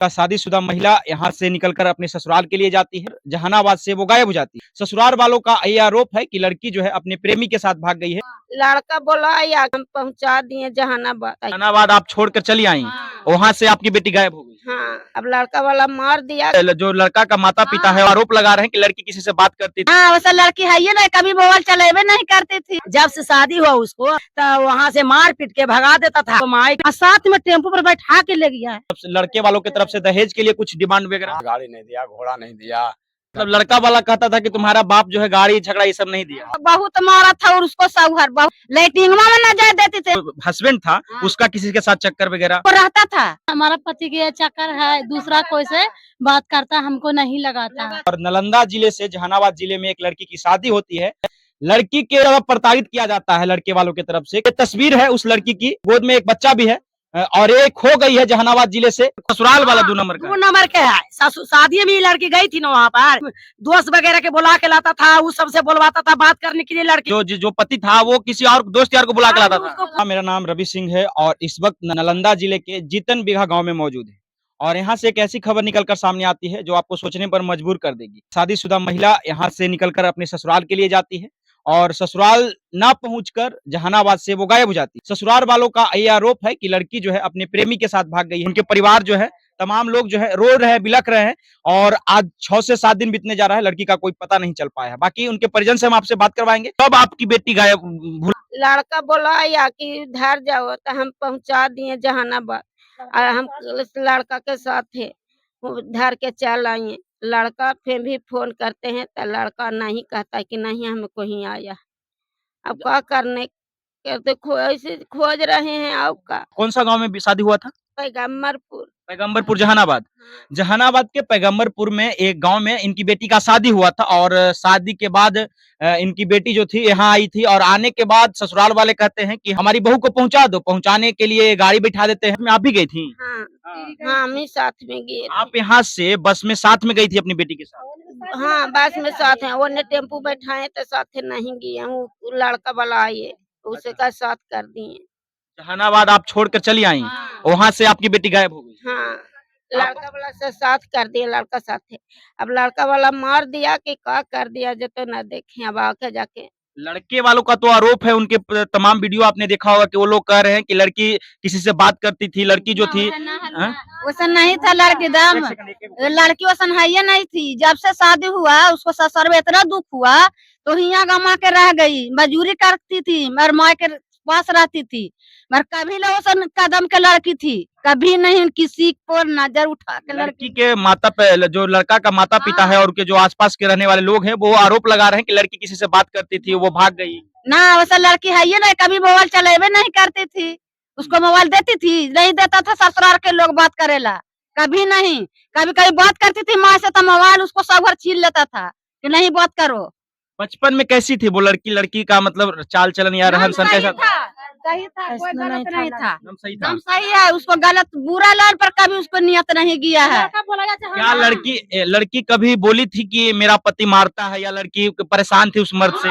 का शादीशुदा महिला यहाँ से निकलकर अपने ससुराल के लिए जाती है। जहानाबाद से वो गायब हो जाती है। ससुराल वालों का ये आरोप है कि लड़की जो है अपने प्रेमी के साथ भाग गई है। लड़का बोला या हम पहुंचा दिए जहानाबाद। जहानाबाद आप छोड़कर चली आई, वहाँ से आपकी बेटी गायब हो गई। हाँ, अब लड़का वाला मार दिया। जो लड़का का माता पिता है आरोप लगा रहे हैं कि लड़की किसी से बात करती थी। हाँ, वैसा लड़की है ये ना, कभी मोबाइल चलेबे नहीं करती थी। जब से शादी हुआ उसको तो वहाँ से मार पीट के भगा देता था। तो साथ में टेम्पो पर बैठा के ले गया है। लड़के वालों की तरफ से दहेज के लिए कुछ डिमांड वगैरह? गाड़ी नहीं दिया, घोड़ा नहीं दिया। मतलब लड़का वाला कहता था कि तुम्हारा बाप जो है गाड़ी झगड़ा ये सब नहीं दिया। बहुत मारा था और उसको सौहर बहुत लेटिंग में न जाए देते थे। हस्बैंड था उसका किसी के साथ चक्कर वगैरह रहता था। हमारा पति के चक्कर है, दूसरा कोई से बात करता हमको नहीं लगाता। और नालंदा जिले से जहानाबाद जिले में एक लड़की की शादी होती है। लड़की के द्वारा प्रताड़ित किया जाता है लड़के वालों की तरफ से। ये तस्वीर है उस लड़की की, गोद में एक बच्चा भी है और एक खो गई है जहानाबाद जिले से। ससुराल वाला 2 नंबर का 2 नंबर के है। शादी में लड़की गई थी ना, वहाँ पर दोस्त वगैरह के बुला के लाता था, उस सबसे बुलवाता था बात करने के लिए। लड़की जो पति था वो किसी और दोस्त यार को बुला के लाता था। मेरा नाम रवि सिंह है और इस वक्त नालंदा जिले के जीतन बिघा गाँव में मौजूद है। और यहाँ से एक ऐसी खबर निकलकर सामने आती है जो आपको सोचने पर मजबूर कर देगी। शादीशुदा महिला यहाँ से निकलकर अपने ससुराल के लिए जाती है और ससुराल ना पहुंचकर जहानाबाद से वो गायब हो जाती है। ससुराल वालों का ये आरोप है कि लड़की जो है अपने प्रेमी के साथ भाग गई है। उनके परिवार जो है, तमाम लोग जो है रो रहे हैं, बिलख रहे हैं और आज 6 से 7 दिन बीतने जा रहा है, लड़की का कोई पता नहीं चल पाया है। बाकी उनके परिजन से हम आपसे बात करवाएंगे। कब आपकी बेटी गायब? लड़का बोला या कि घर जाओ, तो हम पहुंचा दिए जहानाबाद और हम इस लड़का के साथ थे, धर के चल आए। लड़का फिर भी फोन करते हैं तो लड़का नहीं कहता कि नहीं हम कोई आया। अब क्या करने कहते ऐसे खोज रहे हैं। आपका कौन सा गांव में शादी हुआ था? पैगम्बरपुर। पैगंबरपुर जहानाबाद। जहानाबाद के पैगंबरपुर में एक गांव में इनकी बेटी का शादी हुआ था और शादी के बाद इनकी बेटी जो थी यहाँ आई थी और आने के बाद ससुराल वाले कहते हैं कि हमारी बहू को पहुंचा दो। पहुंचाने के लिए गाड़ी बिठा देते हैं। आप भी गई थी? हाँ, हाँ, हम ही साथ में गए। आप यहाँ से बस में साथ में गई थी अपनी बेटी के साथ? हाँ, बस में साथ है। वो ने टेम्पू बैठाए तो साथ नहीं गए हम। लड़का वाला आए उसे का साथ कर दिए। जहानाबाद आप छोड़कर चली आई, वहाँ से आपकी बेटी गायब हो गई। हाँ, लड़का वाला से साथ कर दिया। लड़का साथ है। अब लड़का वाला मार दिया कि क्या कर दिया जो तो न देखे। अब आके जाके लड़के वालों का तो आरोप है, उनके तमाम वीडियो आपने देखा होगा कि वो लोग कह रहे हैं कि लड़की किसी से बात करती थी। लड़की जो थी वैसा नहीं था। लड़की दम लड़की वैसन है ये नहीं थी। जब से शादी हुआ उसको ससुर में इतना दुख हुआ तो हिया गमा के रह गई। मजदूरी करती थी, मेरे माँ के पास रहती थी, मगर कभी लोसन कदम के लड़की थी, कभी नहीं किसी को नजर उठा के। लड़की के जो लड़का का माता पिता है और उनके जो आसपास के रहने वाले लोग हैं वो आरोप लगा रहे हैं कि लड़की किसी से बात करती थी, वो भाग गई। ना वैसा लड़की है ये ना, कभी मोबाइल चलेबे नहीं करती थी। उसको मोबाइल देती थी, नहीं देता था ससुराल के लोग बात करेला, कभी नहीं। कभी कभी बात करती थी माँ से तो मोबाइल उसको सब घर छीन लेता था कि नहीं बात करो। बचपन में कैसी थी वो लड़की? लड़की का मतलब चाल चलन या रहन सहन कैसा था? सही था, कोई गलत नहीं था। एकदम सही था। एकदम सही है। उसको गलत बुरा लाल पर कभी उसको नियत नहीं किया है। क्या लड़की कभी बोली थी कि मेरा पति मारता है, या लड़की परेशान थी उस मर्द से?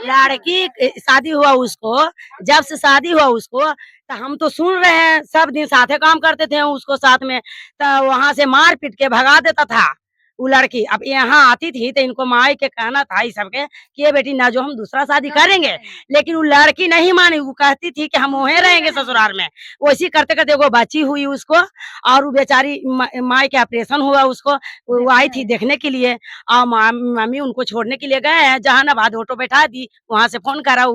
लड़की शादी हुआ उसको, जब से शादी हुआ उसको तो हम तो सुन रहे हैं, सब दिन साथे काम करते थे उसको साथ में, तो वहाँ से मार पीट के भगा देता था वो लड़की। अब यहाँ आती थी तो इनको माई के कहना था इस सबके कि ये बेटी ना जो हम दूसरा शादी करेंगे, लेकिन वो लड़की नहीं मानी। वो कहती थी कि हम वहीं रहेंगे ससुराल में। वैसी करते करते वो बच्ची हुई उसको और वो बेचारी माई के ऑपरेशन हुआ उसको। वो आई थी देखने के लिए और मम्मी उनको छोड़ने के लिए गए हैं जहानाबाद। ऑटो बैठा दी, वहां से फोन करा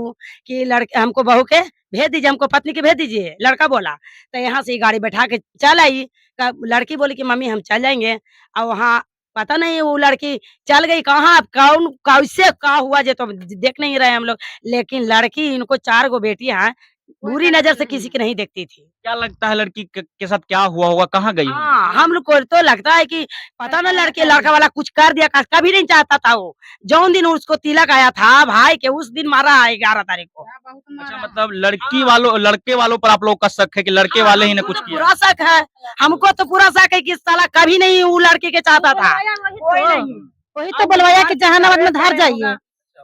कि लड़के हमको बहू के भेज दीजिए, हमको पत्नी के भेज दीजिए। लड़का बोला तो यहाँ से गाड़ी बैठा के चल आई। लड़की बोली कि मम्मी हम चल जाएंगे। और वहाँ पता नहीं वो लड़की चल गई कहाँ, कौन कैसे क्या हुआ जे तो देख नहीं रहे हम लोग। लेकिन लड़की, इनको 4 गो बेटियां हैं, बुरी नजर से किसी की नहीं देखती थी। क्या लगता है लड़की के साथ क्या हुआ होगा, कहाँ गई? हाँ, हम लोग को तो लगता है कि पता ना लड़का वाला कुछ कर दिया। कभी नहीं चाहता था वो। जौन दिन उसको तिलक आया था भाई के, उस दिन मारा 11 तारीख को। अच्छा, मतलब लड़के वालों पर आप लोग का शक है कि लड़के वाले ही ने कुछ किया? पूरा शक है हमको, तो पूरा शक है कि साला कभी नहीं वो लड़के के चाहता था। वही तो बुलवाया कि जहानाबाद में धर जाइए।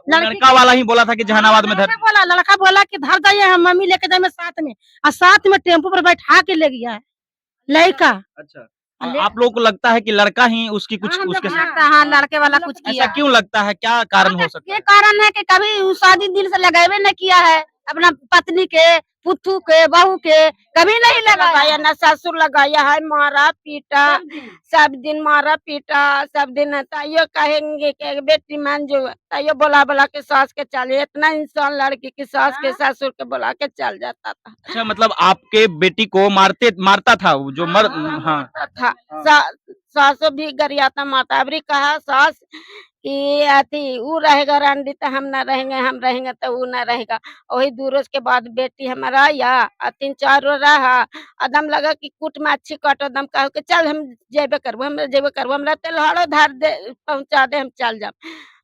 लड़का वाला ही बोला था कि जहानाबाद में धर। लड़का बोला कि धर जाइए, हम मम्मी लेके जाए साथ में, और साथ में टेम्पो पर बैठा के ले गया है लड़का। अच्छा, आप लोगों को लगता है कि लड़का ही उसकी कुछ हाँ, हम लोग उसके को साथ लगता है, हाँ लड़के वाला कुछ ऐसा किया क्यों लगता है, क्या कारण हो सकता ये है? कारण है कि कभी वो शादी दिल से लगावे नहीं किया है अपना पत्नी के, पुत्तू के, बहू के, कभी नहीं लगाया लगाया ना ससुर लगाया है, मारा पीटा सब दिन मारा पीटा सब दिन। ताइयो कहेंगे कि बेटी मान जो, ताइयो बोला बोला के सास के चले, इतना इंसान लड़की की सास के ससुर के बोला के चल जाता था। अच्छा, मतलब आपके बेटी को मारता था वो जो मर हाँ था सासो भी गरियाता मातावरी कहा सास कि अथी ऊ रहेगा रंडी तो हम ना रहेंगे, हम रहेंगे तो ऊ ना रहेगा। वही दू रोज के बाद बेटी हमारा या 3-4 रोज रहा, अदम लगा कि कुट में अच्छी कट, दम कह के चल हम जेबे करबो हमरा तेलहड़ो धार दे पहुंचा दे, हम चल जाब।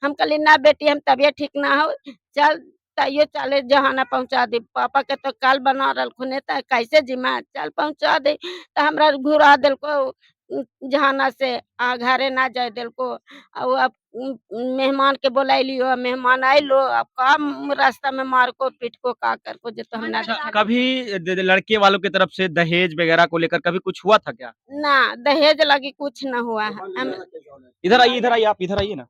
हम कहली ना बेटी हम तबियत ठीक ना हो, चल तैयो चले जहाना पहुंचा दे। पापा के तो काल बना रहलखुन त कैसे जिमा, चल पहुंचा दे। तो हमरा घुरा दिलको जहाना से घरे ना जाए दिलको। अब मेहमान के बोलैलियो, मेहमान आइलो, अब का रास्ता में मार को पीट को का कर को जे तो हम ना अच्छा, देखा। कभी लड़के वालों की तरफ से दहेज वगैरह को लेकर कभी कुछ हुआ था क्या? ना दहेज लगी कुछ न हुआ है। इधर आइए, आप इधर आइए ना।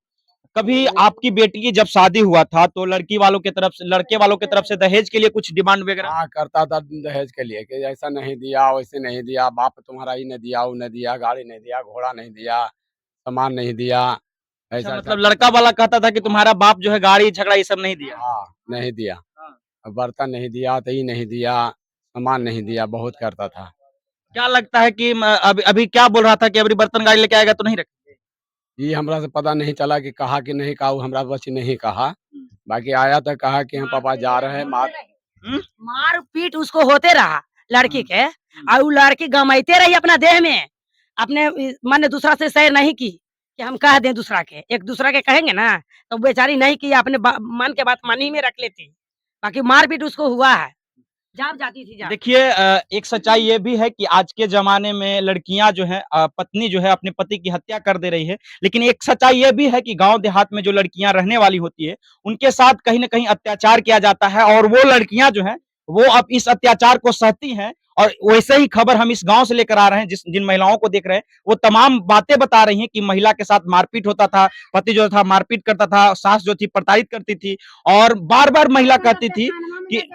कभी आपकी बेटी की जब शादी हुआ था तो लड़के वालों की तरफ से दहेज के लिए कुछ डिमांड वगैरह? हाँ करता था दहेज के लिए कि ऐसा नहीं दिया, वैसे नहीं दिया, बाप तुम्हारा ही नहीं दिया, वो नहीं दिया, गाड़ी नहीं दिया, घोड़ा नहीं दिया, सामान नहीं दिया, अच्छा, ऐसा मतलब लड़का वाला कहता था कि तुम्हारा बाप जो है गाड़ी झगड़ा ये सब नहीं दिया। हाँ नहीं दिया, हाँ। बर्तन नहीं दिया, दही नहीं दिया, सामान नहीं दिया, बहुत करता था। क्या लगता है कि अभी अभी क्या बोल रहा था कि अभी बर्तन गाड़ी लेके आएगा तो नहीं रखेंगे? ये हमरा से पता नहीं चला कि कहा कि नहीं कहा, वो हमरा बस नहीं कहा। बाकी आया तो कहा कि हम पापा जा रहे हैं मार। मार पीट उसको होते रहा लड़की के, और वो लड़की गमाइते रही अपना देह में, अपने मन दूसरा से सैर नहीं की कि हम कह दें दूसरा के, एक दूसरा के कहेंगे ना तो बेचारी नहीं की, अपने मन के बात मन ही में रख लेती। बाकी मार पीट उसको हुआ है, जब जाती थी जब। देखिए, एक सच्चाई ये भी है कि आज के ज़माने में लड़कियाँ जो हैं, पत्नी जो है अपने पति की हत्या कर दे रही है। लेकिन एक सच्चाई ये भी है कि गाँव देहात में जो लड़कियाँ रहने वाली होती है, उनके साथ कहीं न कहीं अत्याचार किया जाता है और वो लड़कियाँ जो हैं, वो अब इस अत्याचार को सहती हैं। और वैसे ही खबर हम इस गाँव से लेकर आ रहे हैं, जिन महिलाओं को देख रहे हैं, वो तमाम बातें बता रही हैं कि महिला के साथ मारपीट होता था, पति जो था मारपीट करता था, सास जो थी प्रताड़ित करती थी और बार-बार महिला कहती थी कि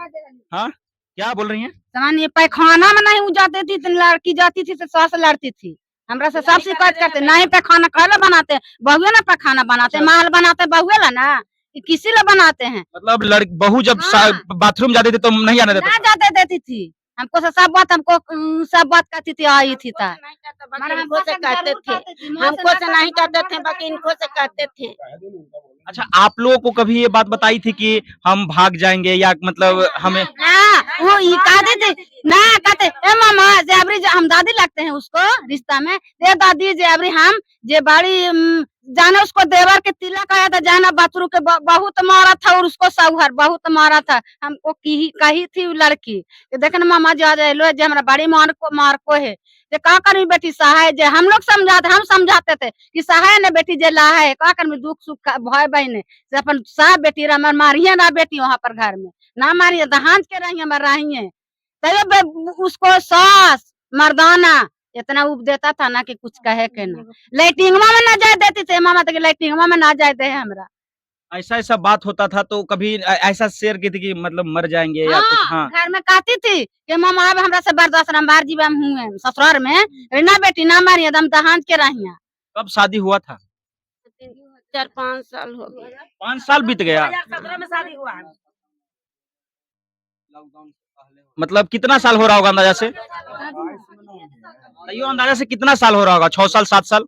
हाँ, क्या बोल रही हैं? सामान्य पैखाना में नहीं जाती थी तो लड़की जाती थी तो सास लड़ती थी, हमरा से सब शिकायत करते नहीं पैखाना कहला बनाते, बहुए ना पैखाना बनाते, महल बनाते बहुए ला ना, कि किसी ला बनाते हैं। मतलब बहू जब हाँ। बाथरूम जाती थी तो नहीं आने देते ना थे? जाते देती थी, हमको से सब बात कहती थी आई थी ता इनको से कहते थे, हमको से नहीं कहते थे, बाकी इनको से कहते थे। अच्छा, आप लोगों को कभी ये बात बताई थी कि हम भाग जाएंगे या मतलब हमें? हाँ, वो ये कहते थे ना, कहते ए मामा जेबरी हम दादी लगते हैं उसको रिश्ता में, दे दादी जेबरी हम जे बाड़ी जाने उसको देवर के तिलक आया था, जाना बाथरूम के बहुत मारा था और उसको सौहर बहुत मारा था। हमको कही थी वो लड़की कि देख ना मामा जा जाए लो जे हमरा बड़ी मार को है, जे का करी बेटी सहाय, जे हम लोग हम समझाते थे कि सहाय ने बेटी जे ला है का कर दुख सुख भाई बहन से अपन साह बेटी रमर मारिए ना बेटी वहाँ पर घर में ना मारिए, दहाज के रहिए मर रही तब उसको सास मर्दाना इतना उब देता था ना कि कुछ कहे के ना। लाइटिंगवा में ना जाए देती थे मामा, तो लाइटिंगवा में ना जाए दे हमरा। ऐसा बात होता था तो कभी ऐसा शेयर की थी कि मतलब मर जाएंगे या कुछ? हाँ, घर में कहती थी कि मामा अब हमरा से बर्दाश्त ना, बाहर जीवा हुए ससुराल में ना बेटी ना मारिए, एकदम दहाज के रहिए। कब शादी हुआ था? 4-5 साल हो गए। 5 साल बीत गया। 2017 में शादी हुआ है। मतलब कितना साल हो रहा होगा अंदाजा से? यो अंदाजा से कितना साल हो रहा होगा? 6 साल, 7 साल?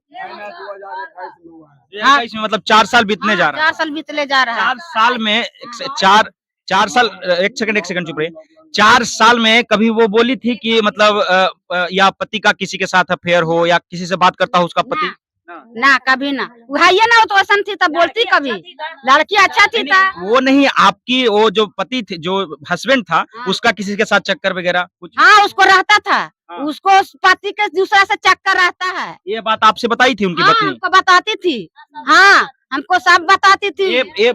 2021 में, मतलब 4 साल बीतने जा रहा है। 4 साल बीतले जा रहा है। 4 साल में 4 साल, एक सेकंड चुप रहिए। 4 साल में कभी वो बोली थी कि मतलब या पति का किसी के साथ अफेयर हो या किसी से बात करता हो उसका पति? ना कभी ना, है ना, वो तो ऐसा थी तब बोलती कभी, लड़की अच्छा थी था। वो नहीं, आपकी वो जो पति थे, जो हस्बैंड था, उसका किसी के साथ चक्कर वगैरह कुछ? हाँ उसको रहता था, हाँ। उसको पति के दूसरा से चक्कर रहता है। ये बात आपसे बताई थी उनकी हाँ, पत्नी? हमको बताती थी, हाँ हमको सब बताती थी।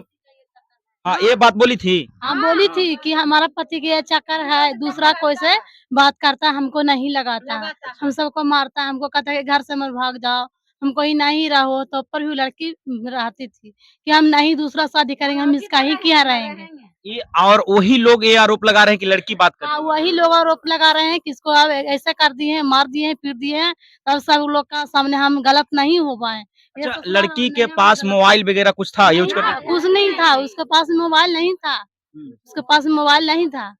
हाँ, ये बात बोली थी। हाँ बोली थी कि हमारा पति के ये चक्कर है, दूसरा कोई से बात करता हमको नहीं लगाता है, हम सबको मारता है, हमको कहता है कि घर से मत भाग जाओ, हम कहीं नहीं रहो। तो पर भी लड़की रहती थी कि हम नहीं दूसरा शादी करेंगे, हम इसका ही किया रहेंगे। ये और वही लोग ये आरोप लगा रहे हैं कि लड़की बात करती हाँ है। वही लोग आरोप लगा रहे हैं कि इसको अब ऐसे कर दिए हैं, मार दिए हैं, पीट दिए हैं, तब सब लोग का सामने हम गलत नहीं हो पाए। ये अच्छा, ससुराल लड़की के नहीं, हम पास गलत मोबाइल वगैरह कुछ था यूज नहीं था, करने? कुछ नहीं था, उसके पास मोबाइल नहीं था, हम्म। उसके पास मोबाइल नहीं था।